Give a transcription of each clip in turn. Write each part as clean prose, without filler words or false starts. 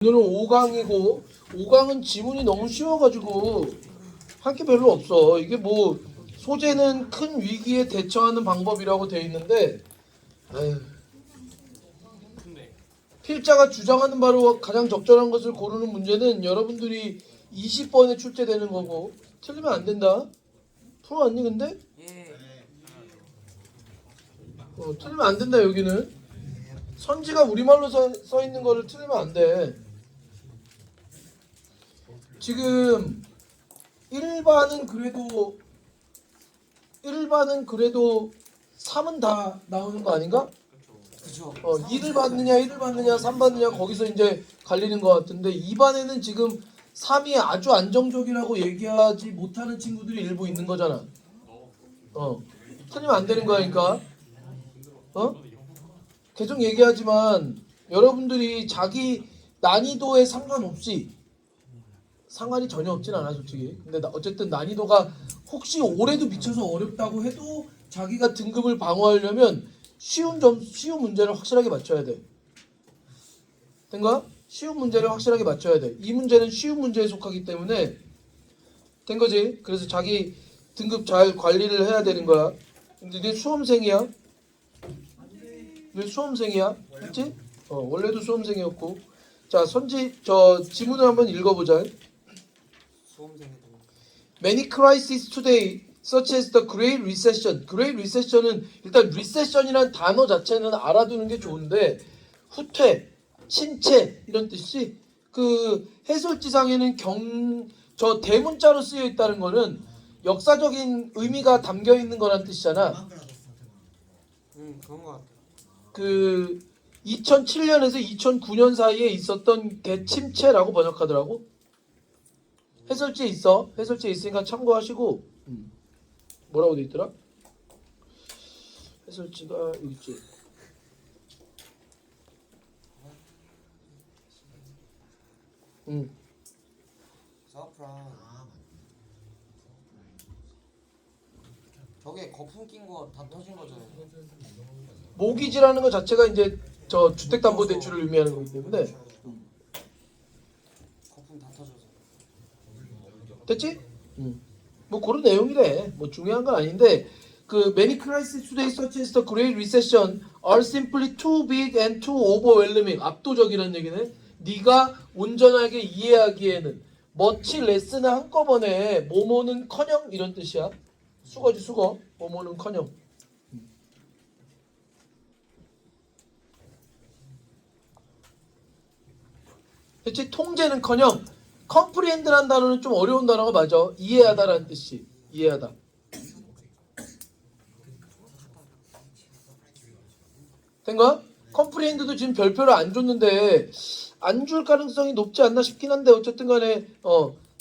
오늘은 5강이고 5강은 지문이 너무 쉬워가지고 할 게 별로 없어. 이게 뭐 소재는 큰 위기에 대처하는 방법이라고 돼 있는데 에휴, 필자가 주장하는 바로 가장 적절한 것을 고르는 문제는 여러분들이 20번에 출제되는 거고 틀리면 안 된다. 풀어왔니 근데? 틀리면 안 된다. 여기는 선지가 우리말로 써 있는 거를 틀리면 안 돼. 지금 1반은 그래도 3은 다 나오는 거 아닌가? 그죠. 2를 받느냐 1을 받느냐 3 받느냐 거기서 이제 갈리는 것 같은데 2반에는 지금 3이 아주 안정적이라고 얘기하지 못하는 친구들이 일부 있는 거잖아. 틀리면 안 되는 거니까. 계속 얘기하지만 여러분들이 자기 난이도에 상관없이 상관이 전혀 없진 않아 솔직히. 근데 어쨌든 난이도가 혹시 올해도 미쳐서 어렵다고 해도 자기가 등급을 방어하려면 쉬운 문제를 확실하게 맞춰야 돼. 된가? 쉬운 문제를 확실하게 맞춰야 돼. 이 문제는 쉬운 문제에 속하기 때문에 된 거지. 그래서 자기 등급 잘 관리를 해야 되는 거야. 근데 네 수험생이야? 네 수험생이야? 그렇지? 원래도 수험생이었고. 자, 지문을 한번 읽어보자. Many crises today, such as the Great Recession. Great Recession은 일단 Recession이라는 단어 자체는 알아두는 게 좋은데 후퇴, 침체 이런 뜻이 그 해설지상에는 저 대문자로 쓰여 있다는 거는 역사적인 의미가 담겨 있는 거란 뜻이잖아. 그런 것 같아. 그 2007년에서 2009년 사이에 있었던 대침체라고 번역하더라고. 해설지에 있어. 해설지에 있으니까 참고하시고. 뭐라고 돼 있더라? 해설지가 여기 있지. 서프라. 저게 거품 낀 거 다 터진 거잖아요. 모기지라는 것 자체가 이제 저 주택담보대출을 의미하는 거기 때문에. 거품 다 터져서. 됐지? 뭐 그런 내용이래. 뭐 중요한 건 아닌데 그 many crises today such as the Great Recession are simply too big and too overwhelming. 압도적이라는 얘기네. 네가 온전하게 이해하기에는 much less는 한꺼번에 뭐뭐는커녕 이런 뜻이야. 수거지 수거. 뭐뭐는커녕. 그치? 통제는커녕 comprehend라는 단어는 좀 어려운 단어가 맞아. 이해하다라는 뜻이. 이해하다. 된가? comprehend도 지금 별표를 안 줬는데 안 줄 가능성이 높지 않나 싶긴 한데 어쨌든 간에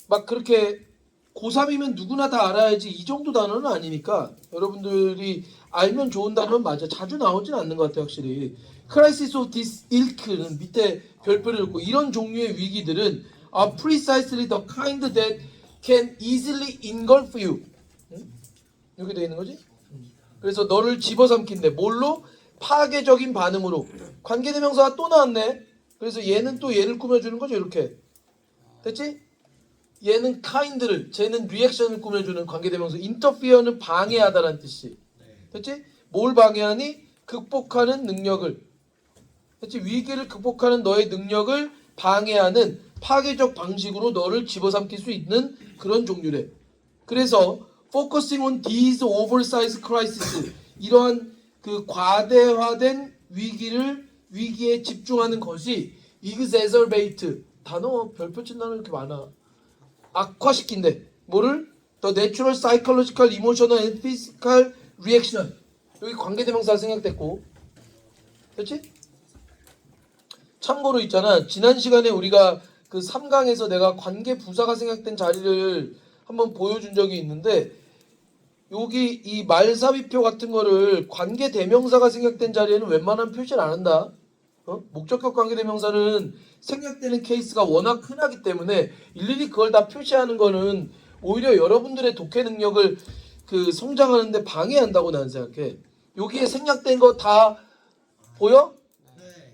막 그렇게 고3이면 누구나 다 알아야지 이 정도 단어는 아니니까 여러분들이 알면 좋은 단어는 맞아. 자주 나오진 않는 것 같아요 확실히. Crisis of this ilk는 밑에 별표를 줬고 이런 종류의 위기들은 are precisely the kind that can easily engulf you. 여기 되어 있는 거지? 그래서 너를 집어삼킨대. 뭘로? 파괴적인 반응으로. 관계대명사가 또 나왔네. 그래서 얘는 또 얘를 꾸며주는 거죠 이렇게. 됐지? 얘는 kind를, 쟤는 리액션을 꾸며주는 관계대명사. interfere는 방해하다라는 뜻이. 됐지? 뭘 방해하니? 극복하는 능력을. 됐지? 위기를 극복하는 너의 능력을 방해하는 파괴적 방식으로 너를 집어삼킬 수 있는 그런 종류래. 그래서 focusing on these oversized crises, 이러한 그 과대화된 위기에 집중하는 것이 exacerbate, 단어 별표 친 단어 이렇게 많아. 악화시킨대. 뭐를? The natural psychological, emotional and physical reaction. 여기 관계대명사 생략됐고. 그렇지? 참고로 있잖아. 지난 시간에 우리가 그 3강에서 내가 관계 부사가 생략된 자리를 한번 보여준 적이 있는데 여기 이 말사비표 같은 거를 관계 대명사가 생략된 자리에는 웬만하면 표시를 안 한다. 목적격 관계 대명사는 생략되는 케이스가 워낙 흔하기 때문에 일일이 그걸 다 표시하는 거는 오히려 여러분들의 독해 능력을 그 성장하는데 방해한다고 나는 생각해. 여기에 생략된 거 다 보여?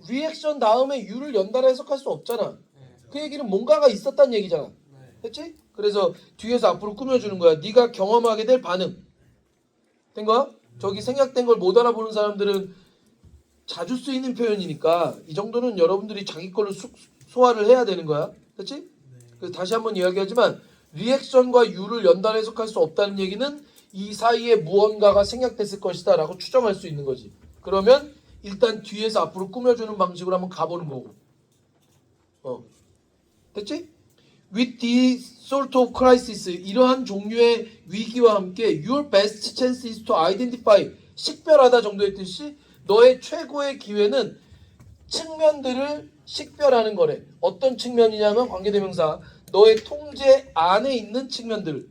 리액션 다음에 U를 연달아 해석할 수 없잖아. 그 얘기는 뭔가가 있었다는 얘기잖아. 네. 했지? 그래서 뒤에서 앞으로 꾸며주는 거야. 네가 경험하게 될 반응. 된 거야? 저기 생략된 걸 못 알아보는 사람들은 자주 쓰이는 표현이니까 이 정도는 여러분들이 자기 걸로 소화를 해야 되는 거야. 됐지? 그래서 다시 한번 이야기하지만 리액션과 유를 연달아 해석할 수 없다는 얘기는 이 사이에 무언가가 생략됐을 것이다 라고 추정할 수 있는 거지. 그러면 일단 뒤에서 앞으로 꾸며주는 방식으로 한번 가보는 거고. 됐지? With this sort of crisis, 이러한 종류의 위기와 함께 your best chance is to identify, 식별하다 정도의 뜻이 너의 최고의 기회는 측면들을 식별하는 거래. 어떤 측면이냐면 관계대명사, 너의 통제 안에 있는 측면들.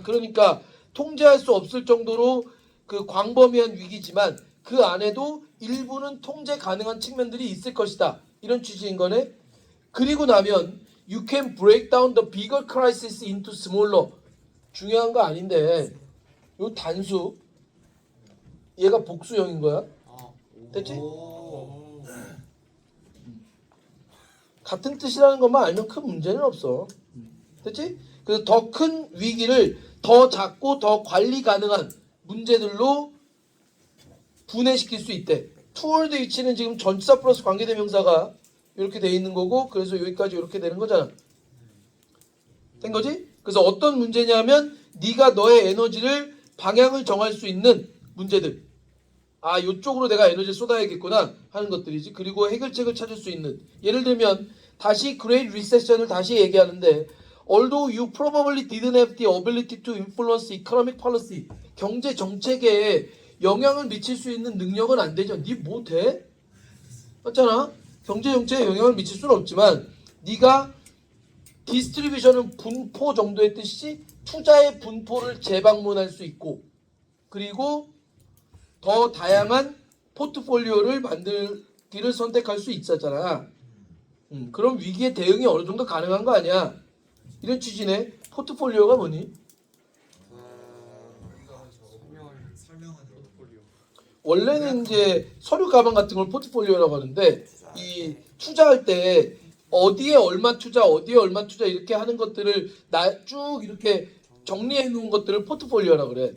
그러니까 통제할 수 없을 정도로 그 광범위한 위기지만 그 안에도 일부는 통제 가능한 측면들이 있을 것이다. 이런 취지인 거네. 그리고 나면 you can break down the bigger crisis into smaller. 중요한 거 아닌데 요 단수 얘가 복수형인 거야. 됐지? 오. 같은 뜻이라는 것만 알면 큰 문제는 없어. 됐지? 그래서 더 큰 위기를 더 작고 더 관리 가능한 문제들로 분해시킬 수 있대. toward which는 지금 전치사 플러스 관계대명사가 이렇게 돼 있는 거고, 그래서 여기까지 이렇게 되는 거잖아. 된 거지? 그래서 어떤 문제냐면 네가 너의 에너지를 방향을 정할 수 있는 문제들. 이쪽으로 내가 에너지를 쏟아야겠구나 하는 것들이지. 그리고 해결책을 찾을 수 있는. 예를 들면 다시 Great Recession을 다시 얘기하는데 although you probably didn't have the ability to influence economic policy, 경제 정책에 영향을 미칠 수 있는 능력은 안 되죠. 네 뭐 돼? 맞잖아. 경제 정책에 영향을 미칠 수는 없지만 네가 디스트리뷰션은 분포 정도의 뜻이 투자의 분포를 재방문할 수 있고, 그리고 더 다양한 포트폴리오를 만들기를 선택할 수 있었잖아. 그럼 위기에 대응이 어느 정도 가능한 거 아니야? 이런 취지네. 포트폴리오가 뭐니? 설명하는 포트폴리오. 원래는 이제 서류 가방 같은 걸 포트폴리오라고 하는데, 이 투자할 때 어디에 얼마 투자, 어디에 얼마 투자 이렇게 하는 것들을 쭉 이렇게 정리해 놓은 것들을 포트폴리오라고 그래.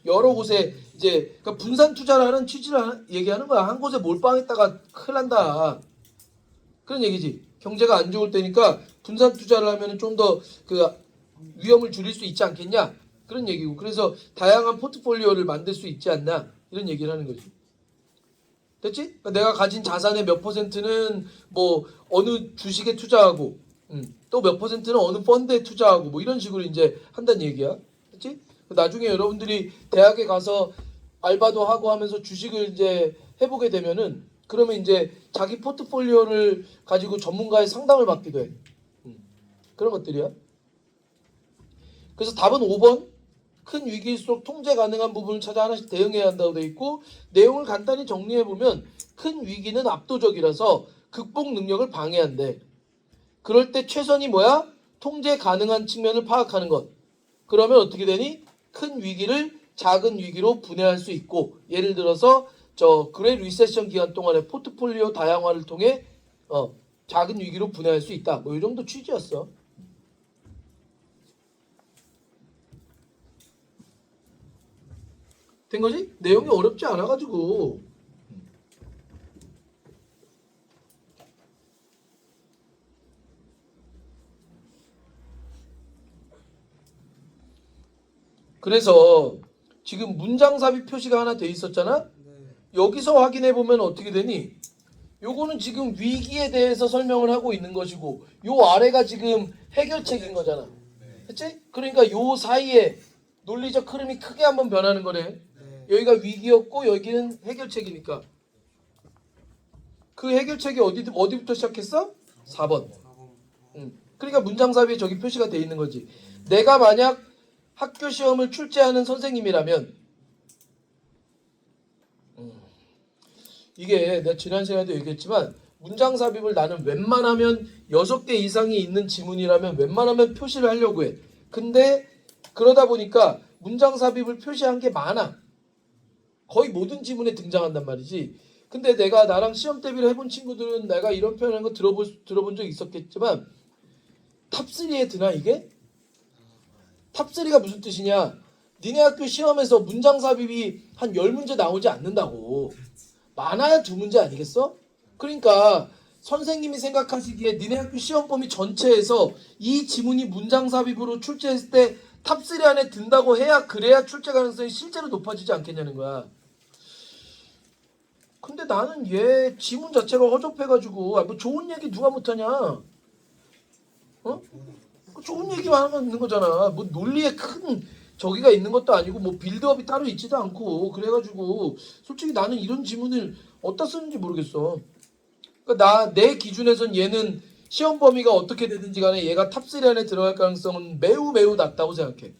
여러 곳에 이제 그러니까 분산 투자라는 취지를 얘기하는 거야. 한 곳에 몰빵했다가 큰일 난다. 그런 얘기지. 경제가 안 좋을 때니까 분산 투자를 하면 좀 더 그 위험을 줄일 수 있지 않겠냐? 그런 얘기고. 그래서 다양한 포트폴리오를 만들 수 있지 않나? 이런 얘기를 하는 거지. 됐지? 그러니까 내가 가진 자산의 몇 퍼센트는 뭐 어느 주식에 투자하고, 또 몇 퍼센트는 어느 펀드에 투자하고, 뭐 이런 식으로 이제 한다는 얘기야. 됐지? 나중에 여러분들이 대학에 가서 알바도 하고 하면서 주식을 이제 해보게 되면은 그러면 이제 자기 포트폴리오를 가지고 전문가의 상담을 받기도 해. 그런 것들이야. 그래서 답은 5번. 큰 위기일수록 통제 가능한 부분을 찾아 하나씩 대응해야 한다고 돼 있고, 내용을 간단히 정리해 보면 큰 위기는 압도적이라서 극복 능력을 방해한대. 그럴 때 최선이 뭐야? 통제 가능한 측면을 파악하는 것. 그러면 어떻게 되니? 큰 위기를 작은 위기로 분해할 수 있고, 예를 들어서 저 그레이트 리세션 기간 동안에 포트폴리오 다양화를 통해 작은 위기로 분해할 수 있다. 뭐 이 정도 취지였어. 된 거지? 내용이 어렵지 않아 가지고. 그래서 지금 문장 삽입 표시가 하나 돼 있었잖아. 여기서 확인해 보면 어떻게 되니? 요거는 지금 위기에 대해서 설명을 하고 있는 것이고, 요 아래가 지금 해결책인 거잖아. 그치? 그러니까 요 사이에 논리적 흐름이 크게 한번 변하는 거네. 여기가 위기였고 여기는 해결책이니까. 그 해결책이 어디부터 시작했어? 4번. 그러니까 문장 삽입에 저기 표시가 돼 있는 거지. 내가 만약 학교 시험을 출제하는 선생님이라면, 이게 내가 지난 시간에도 얘기했지만 문장 삽입을 나는 웬만하면 6개 이상이 있는 지문이라면 웬만하면 표시를 하려고 해. 근데 그러다 보니까 문장 삽입을 표시한 게 많아. 거의 모든 지문에 등장한단 말이지. 근데 내가 나랑 시험 대비를 해본 친구들은 내가 이런 표현하는 거 들어본 적 있었겠지만 탑3에 드나 이게? 탑3가 무슨 뜻이냐? 니네 학교 시험에서 문장 삽입이 한 10문제 나오지 않는다고. 많아야 2문제 아니겠어? 그러니까 선생님이 생각하시기에 니네 학교 시험 범위 전체에서 이 지문이 문장 삽입으로 출제했을 때 탑3 안에 든다고 해야 그래야 출제 가능성이 실제로 높아지지 않겠냐는 거야. 근데 나는 얘 지문 자체가 허접해가지고 뭐 좋은 얘기 누가 못하냐? 어? 그 좋은 얘기만 하면 있는 거잖아. 뭐 논리에 큰 저기가 있는 것도 아니고 뭐 빌드업이 따로 있지도 않고 그래가지고 솔직히 나는 이런 지문을 어디다 쓰는지 모르겠어. 그러니까 내 기준에선 얘는 시험 범위가 어떻게 되든지 간에 얘가 탑3 안에 들어갈 가능성은 매우 매우 낮다고 생각해.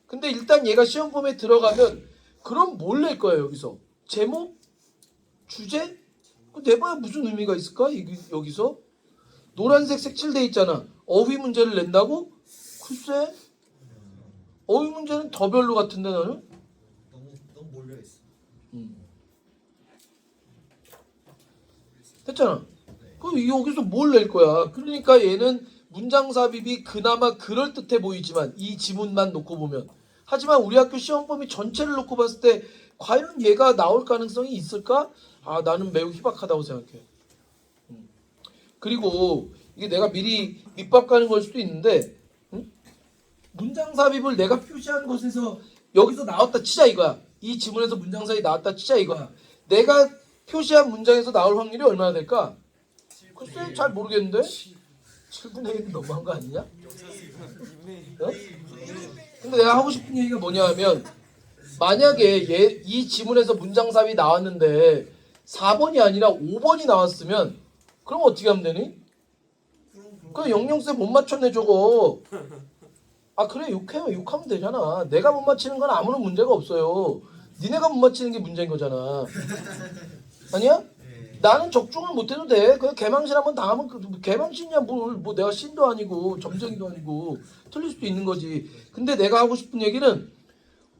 근데 일단 얘가 시험 범위에 들어가면 그럼 뭘 낼 거야 여기서? 제목? 주제? 내봐야 무슨 의미가 있을까? 여기서? 노란색 색칠돼 있잖아. 어휘 문제를 낸다고? 글쎄 어휘 문제는 더 별로 같은데 나는? 너무 몰려 있어. 됐잖아. 그럼 여기서 뭘 낼 거야? 그러니까 얘는 문장 삽입이 그나마 그럴듯해 보이지만 이 지문만 놓고 보면 하지만 우리 학교 시험 범위 전체를 놓고 봤을 때 과연 얘가 나올 가능성이 있을까? 아 나는 매우 희박하다고 생각해. 그리고 이게 내가 미리 밑밥 가는 걸 수도 있는데 문장 삽입을 내가 표시한 곳에서 여기서 나왔다 치자 이거야. 이 지문에서 문장 삽입이 나왔다 치자 이거야. 내가 표시한 문장에서 나올 확률이 얼마나 될까? 글쎄 잘 모르겠는데 7분의 1은 너무한 거 아니냐? 어? 근데 내가 하고 싶은 얘기가 뭐냐 하면 만약에 이 지문에서 문장 삽입이 나왔는데 4번이 아니라 5번이 나왔으면 그럼 어떻게 하면 되니? 그 영영쌤 못 맞췄네 저거. 아 그래 욕하면 되잖아. 내가 못 맞히는 건 아무런 문제가 없어요. 니네가 못 맞히는 게 문제인 거잖아. 아니야? 나는 적중을 못해도 돼. 그냥 개망신 한번 당하면 개망신이야 뭐 내가 신도 아니고 점쟁이도 아니고 틀릴 수도 있는 거지. 근데 내가 하고 싶은 얘기는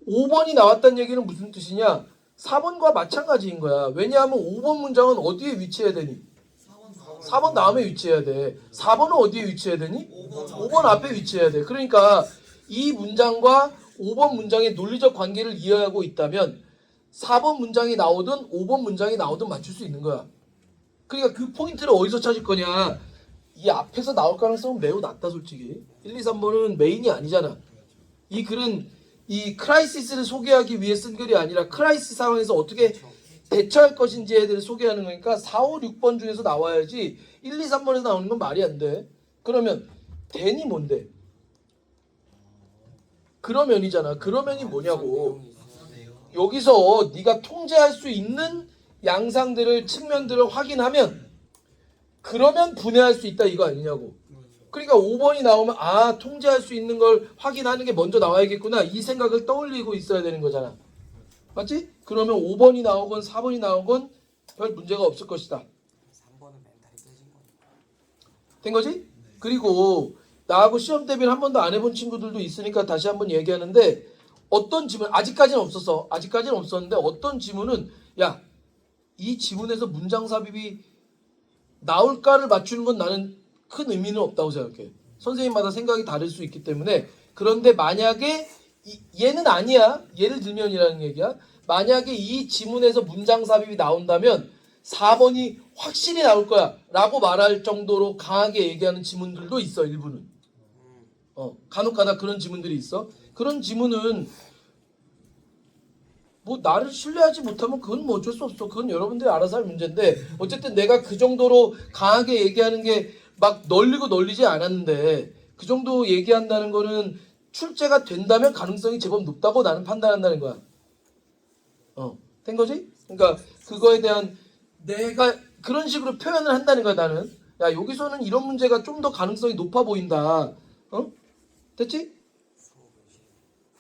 5번이 나왔다는 얘기는 무슨 뜻이냐? 4번과 마찬가지인 거야. 왜냐하면 5번 문장은 어디에 위치해야 되니? 4번 다음에 위치해야 돼. 4번은 어디에 위치해야 되니? 5번 앞에 위치해야 돼. 그러니까 이 문장과 5번 문장의 논리적 관계를 이해하고 있다면 4번 문장이 나오든 5번 문장이 나오든 맞출 수 있는 거야. 그러니까 그 포인트를 어디서 찾을 거냐? 이 앞에서 나올 가능성은 매우 낮다 솔직히. 1, 2, 3번은 메인이 아니잖아. 이 글은 이 크라이시스를 소개하기 위해 쓴 글이 아니라 크라이시스 상황에서 어떻게 대처할 것인지에 대해 소개하는 거니까 4, 5, 6번 중에서 나와야지 1, 2, 3번에서 나오는 건 말이 안 돼. 그러면 den이 뭔데? 그러면이잖아. 그러면이 뭐냐고. 여기서 네가 통제할 수 있는 양상들을 측면들을 확인하면 그러면 분해할 수 있다 이거 아니냐고. 그러니까 5번이 나오면 아 통제할 수 있는 걸 확인하는 게 먼저 나와야겠구나 이 생각을 떠올리고 있어야 되는 거잖아. 맞지? 그러면 5번이 나오건 4번이 나오건 별 문제가 없을 것이다. 3번은 멘탈이 깨진 거니까. 된 거지? 그리고 나하고 시험 대비를 한 번도 안 해본 친구들도 있으니까 다시 한번 얘기하는데 어떤 지문 아직까지는 없었어. 아직까지는 없었는데 어떤 지문은 야 이 지문에서 문장 삽입이 나올까를 맞추는 건 나는 큰 의미는 없다고 생각해. 선생님마다 생각이 다를 수 있기 때문에. 그런데 만약에 얘는 아니야. 예를 들면이라는 얘기야. 만약에 이 지문에서 문장 삽입이 나온다면 4번이 확실히 나올 거야 라고 말할 정도로 강하게 얘기하는 지문들도 있어. 일부는. 간혹가다 그런 지문들이 있어. 그런 지문은 뭐 나를 신뢰하지 못하면 그건 뭐 어쩔 수 없어. 그건 여러분들이 알아서 할 문제인데 어쨌든 내가 그 정도로 강하게 얘기하는 게 막 널리고 널리지 않았는데 그 정도 얘기한다는 거는 출제가 된다면 가능성이 제법 높다고 나는 판단한다는 거야. 된 거지? 그러니까 그거에 대한 내가 그런 식으로 표현을 한다는 거야 나는. 야 여기서는 이런 문제가 좀 더 가능성이 높아 보인다. 됐지?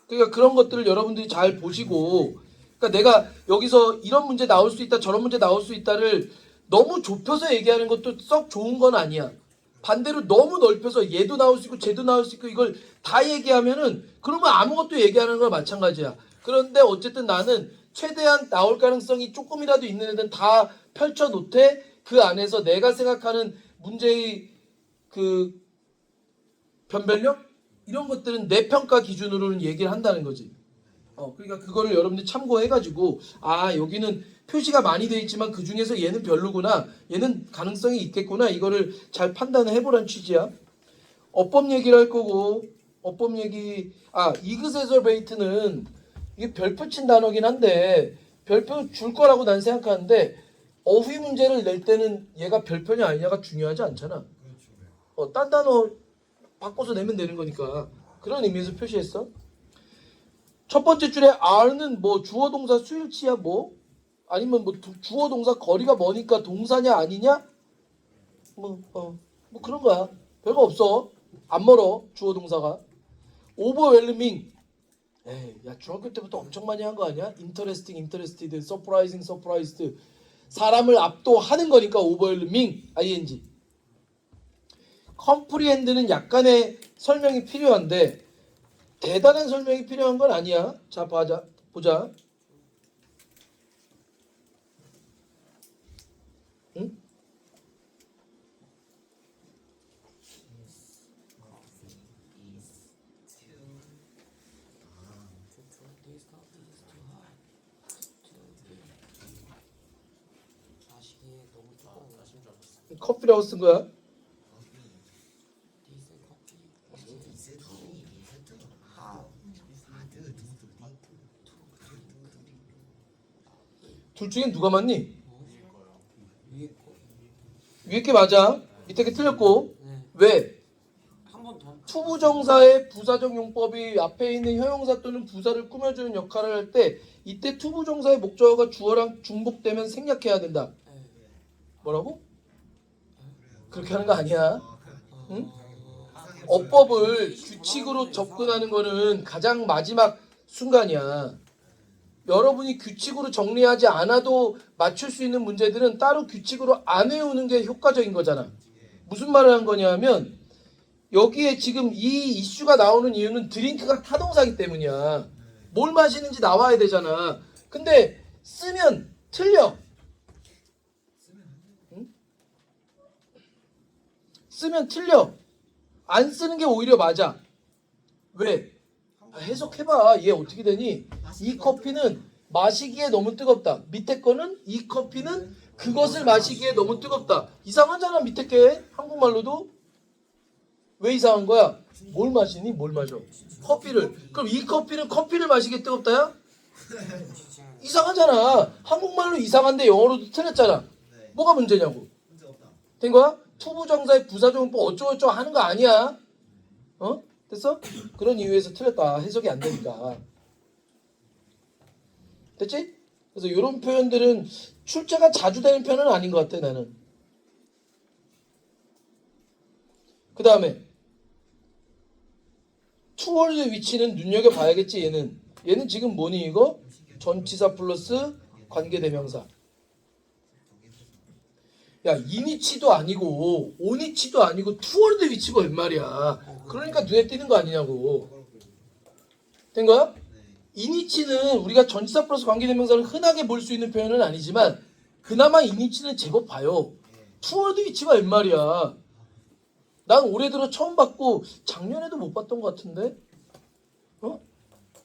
그러니까 그런 것들을 여러분들이 잘 보시고 그러니까 내가 여기서 이런 문제 나올 수 있다 저런 문제 나올 수 있다를 너무 좁혀서 얘기하는 것도 썩 좋은 건 아니야. 반대로 너무 넓혀서 얘도 나올 수 있고 쟤도 나올 수 있고 이걸 다 얘기하면은 그러면 아무것도 얘기하는 거랑 마찬가지야. 그런데 어쨌든 나는 최대한 나올 가능성이 조금이라도 있는 애들은 다 펼쳐 놓되 그 안에서 내가 생각하는 문제의 그 변별력 이런 것들은 내 평가 기준으로는 얘기를 한다는 거지. 그러니까 그거를 여러분들 참고해가지고 아 여기는 표시가 많이 돼 있지만 그 중에서 얘는 별로구나, 얘는 가능성이 있겠구나 이거를 잘 판단을 해보란 취지야. 어법 얘기를 할 거고 어법 얘기 이그세저베이트는 이게 별표 친 단어긴 한데 별표 줄 거라고 난 생각하는데 어휘 문제를 낼 때는 얘가 별표냐 아니냐가 중요하지 않잖아. 딴 단어 바꿔서 내면 되는 거니까 그런 의미에서 표시했어. 첫 번째 줄에 R는 뭐 주어 동사 수일치야 뭐 아니면 뭐 주어 동사 거리가 머니까 동사냐 아니냐 뭐 그런 거야. 별거 없어. 안 멀어 주어 동사가. 오버웰밍 야 중학교 때부터 엄청 많이 한 거 아니야? 인터레스팅, 인터레스티드, 서프라이징, 서프라이스드 사람을 압도하는 거니까 오버웰밍 ing. 컴프리헨드는 약간의 설명이 필요한데 대단한 설명이 필요한 건 아니야. 자 보자. 응? 마시기에 너무 조금 마신 줄 알았어. 커피라고 쓴 거야. 디센 커피. 둘 중엔 누가 맞니? 위에 거. 위에 게 맞아. 밑에 게 틀렸고. 네. 왜? 한 번 더. 투부정사의 부사적 용법이 앞에 있는 형용사 또는 부사를 꾸며주는 역할을 할 때 이때 투부정사의 목적어가 주어랑 중복되면 생략해야 된다. 네. 뭐라고? 그렇게 하는 거 아니야. 응? 아, 어법을 규칙으로 접근하는 거는 가장 마지막 순간이야. 여러분이 규칙으로 정리하지 않아도 맞출 수 있는 문제들은 따로 규칙으로 안 외우는 게 효과적인 거잖아. 무슨 말을 한 거냐면 여기에 지금 이 이슈가 나오는 이유는 드링크가 타동사기 때문이야. 뭘 마시는지 나와야 되잖아. 근데 쓰면 틀려. 응? 쓰면 틀려. 안 쓰는 게 오히려 맞아. 왜? 해석해봐. 얘 어떻게 되니? 이 커피는 마시기에 너무 뜨겁다. 밑에 거는 이 커피는 그것을 마시기에 너무 뜨겁다. 이상하잖아 밑에 게 한국말로도. 왜 이상한 거야? 뭘 마시니? 뭘 마셔? 커피를. 그럼 이 커피는 커피를 마시기에 뜨겁다야? 이상하잖아. 한국말로 이상한데 영어로도 틀렸잖아. 뭐가 문제냐고. 된 거야? 투부정사의 부사정법 어쩌고저쩌고 하는 거 아니야. 됐어? 그런 이유에서 틀렸다. 해석이 안 되니까. 됐지? 그래서 이런 표현들은 출제가 자주 되는 편은 아닌 것 같아 나는. 그 다음에 투월드 위치는 눈여겨봐야겠지. 얘는 지금 뭐니 이거? 전치사 플러스 관계대명사. 야 이니치도 아니고 오니치도 아니고 투월드 위치가 웬 말이야. 그러니까 눈에 띄는 거 아니냐고. 된 거야? 이니치는 우리가 전치사 플러스 관계대명사를 흔하게 볼 수 있는 표현은 아니지만 그나마 이니치는 제법 봐요. 투월드 위치가 웬 말이야. 난 올해 들어 처음 봤고 작년에도 못 봤던 것 같은데.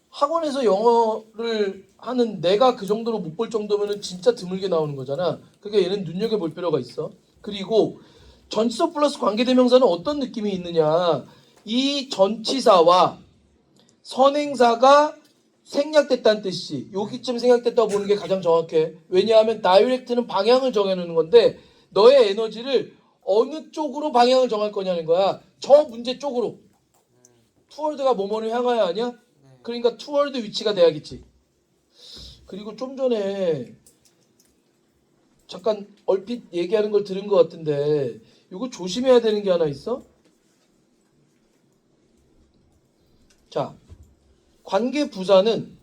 학원에서 영어를 하는 내가 그 정도로 못 볼 정도면은 진짜 드물게 나오는 거잖아. 그러니까 얘는 눈여겨볼 필요가 있어. 그리고 전치사 플러스 관계대명사는 어떤 느낌이 있느냐. 이 전치사와 선행사가 생략됐다는 뜻이 여기쯤 생략됐다고 보는 게 가장 정확해. 왜냐하면 다이렉트는 방향을 정해놓는 건데 너의 에너지를 어느 쪽으로 방향을 정할 거냐는 거야. 저 문제 쪽으로. 투월드가 뭐뭐를 향하여 하냐? 그러니까 투월드 위치가 돼야겠지. 그리고 좀 전에 잠깐 얼핏 얘기하는 걸 들은 것 같은데 이거 조심해야 되는 게 하나 있어? 자, 관계 부사는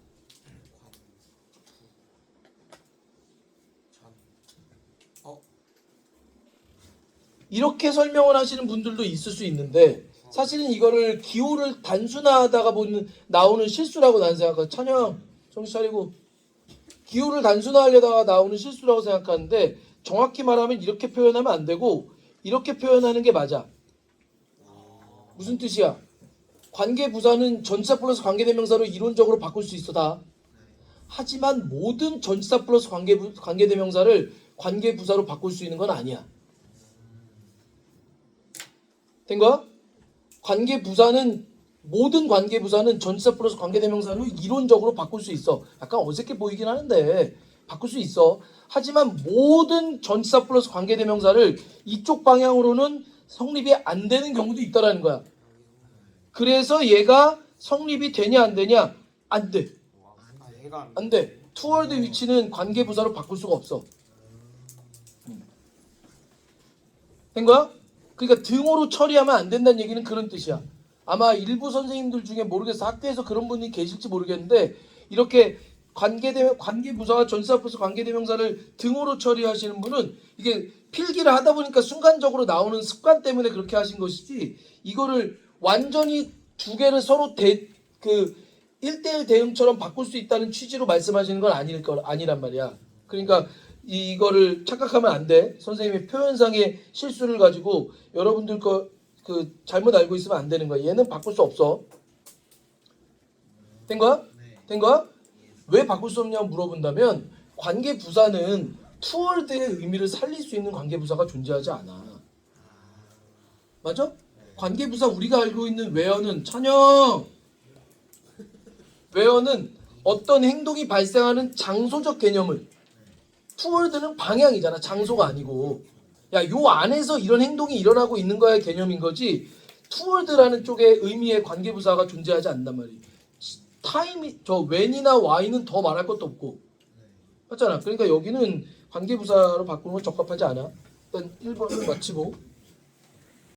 이렇게 설명을 하시는 분들도 있을 수 있는데 사실은 이거를 기호를 단순화하다가 보는 나오는 실수라고 난 생각해. 찬영 정신 차리고 기호를 단순화하려다가 나오는 실수라고 생각하는데 정확히 말하면 이렇게 표현하면 안 되고 이렇게 표현하는 게 맞아. 무슨 뜻이야? 관계부사는 전치사 플러스 관계대명사로 이론적으로 바꿀 수 있어 다. 하지만 모든 전치사 플러스 관계대명사를 관계부사로 바꿀 수 있는 건 아니야. 된 거야? 모든 관계부사는 전치사 플러스 관계대명사로 이론적으로 바꿀 수 있어. 약간 어색해 보이긴 하는데 바꿀 수 있어. 하지만 모든 전치사 플러스 관계대명사를 이쪽 방향으로는 성립이 안 되는 경우도 있다라는 거야. 그래서 얘가 성립이 되냐 안 되냐? 안 돼. 얘가 안 돼. 투월드 위치는 관계부사로 바꿀 수가 없어. 된 거야? 그러니까 등호로 처리하면 안 된다는 얘기는 그런 뜻이야. 아마 일부 선생님들 중에 모르겠어. 학교에서 그런 분이 계실지 모르겠는데 이렇게 관계부사와 전치사 플러스 관계대명사를 등호로 처리하시는 분은 이게 필기를 하다 보니까 순간적으로 나오는 습관 때문에 그렇게 하신 것이지 이거를 완전히 두 개를 서로 1대1 대응처럼 바꿀 수 있다는 취지로 말씀하시는 건 아니란 말이야. 그러니까 이거를 착각하면 안 돼. 선생님의 표현상의 실수를 가지고 여러분들 잘못 알고 있으면 안 되는 거야. 얘는 바꿀 수 없어. 된 거야? 된 거야? 왜 바꿀 수 없냐고 물어본다면 관계부사는 투월드의 의미를 살릴 수 있는 관계부사가 존재하지 않아. 맞아? 관계부사 우리가 알고 있는 where는 찬영 where는 어떤 행동이 발생하는 장소적 개념을 투월드는 방향이잖아. 장소가 아니고 야, 요 안에서 이런 행동이 일어나고 있는 거야 개념인 거지 투월드라는 쪽의 의미의 관계부사가 존재하지 않는단 말이야. when이나 why는 더 말할 것도 없고 맞잖아. 그러니까 여기는 관계부사로 바꾸는 건 적합하지 않아. 일단 1번을 마치고